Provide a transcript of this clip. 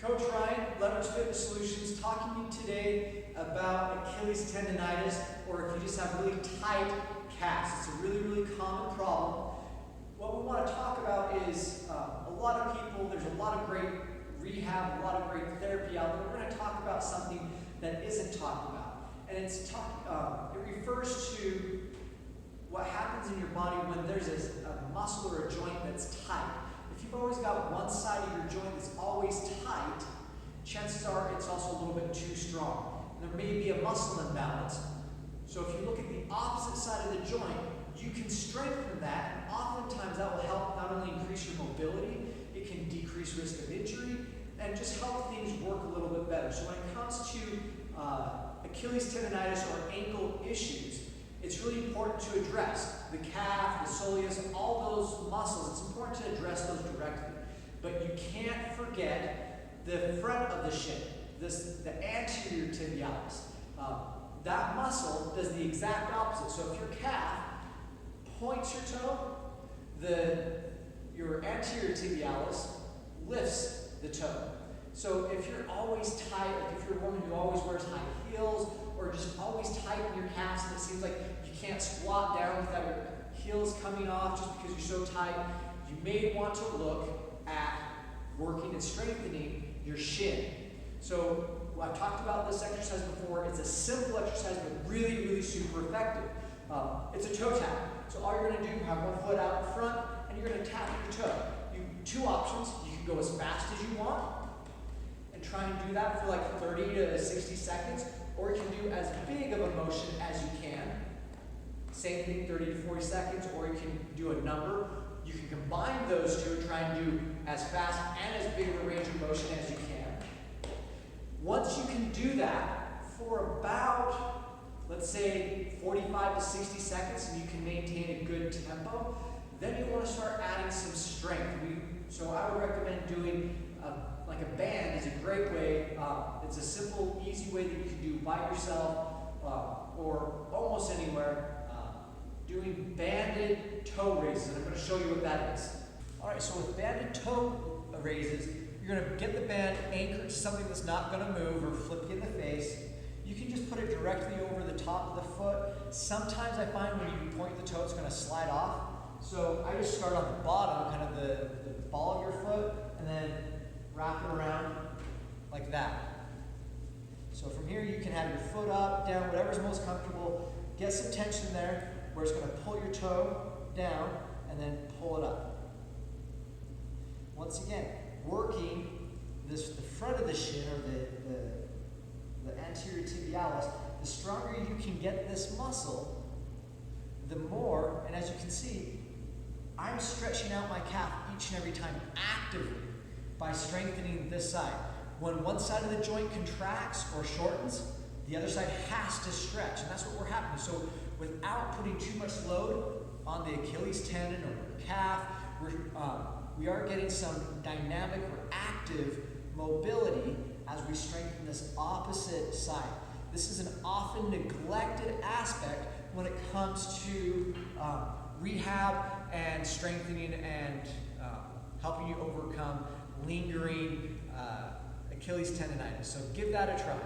Coach Ryan, Leverage Fitness Solutions, talking to you today about Achilles tendonitis, or if you just have really tight calves. It's a really common problem. What we want to talk about is a lot of people, there's a lot of great rehab, a lot of great therapy out there. We're going to talk about something that isn't talked about. And it refers to what happens in your body when there's a muscle or a joint that's tight. If you've always got one side of your joint that's always tight, chances are it's also a little bit too strong. And there may be a muscle imbalance. So if you look at the opposite side of the joint, you can strengthen that, and oftentimes that will help not only increase your mobility, it can decrease risk of injury, and just help things work a little bit better. So when it comes to Achilles tendonitis or ankle issues, it's really important to address the calf, the soleus, all those muscles. It's important to address those directly. But you can't forget the front of the shin, the anterior tibialis. That muscle does the exact opposite. So if your calf points your toe, your anterior tibialis lifts the toe. So if you're always tight, like if you're a woman who always wears high heels, or just always tight in your calves and it seems like you can't squat down without your heels coming off just because you're so tight, you may want to look at working and strengthening your shin. So I've talked about this exercise before. It's a simple exercise but really super effective. It's a toe tap. So all you're going to do, have one foot out in front and you're going to tap your toe. Two options. You can go as fast as you want and try and do that for like 30 to 60 seconds, or you can do as big of a motion as you can. Same thing, 30 to 40 seconds, or you can do a number. You can combine those two and try and do as fast and as big of a range of motion as you can. Once you can do that for about, let's say, 45 to 60 seconds, and you can maintain a good tempo, then you want to start adding some strength. So I would recommend doing like a band is a great way. It's a simple, easy way that you can do by yourself or almost anywhere. Doing banded toe raises, and I'm going to show you what that is. All right, so with banded toe raises, you're going to get the band anchored to something that's not going to move or flip you in the face. You can just put it directly over the top of the foot. Sometimes I find when you point the toe, it's going to slide off. So I just start on the bottom, kind of the ball of your foot, and then wrap it around like that. So from here, you can have your foot up, down, whatever's most comfortable. Get some tension there, where it's going to pull your toe down and then pull it up. Once again, working the front of the shin, or the anterior tibialis. The stronger you can get this muscle, the more, and as you can see, I'm stretching out my calf each and every time actively by strengthening this side. When one side of the joint contracts or shortens, the other side has to stretch, and that's what we're happening. So without putting too much load on the Achilles tendon or the calf, we are getting some dynamic or active mobility as we strengthen this opposite side. This is an often neglected aspect when it comes to rehab and strengthening and helping you overcome lingering Achilles tendonitis. So give that a try.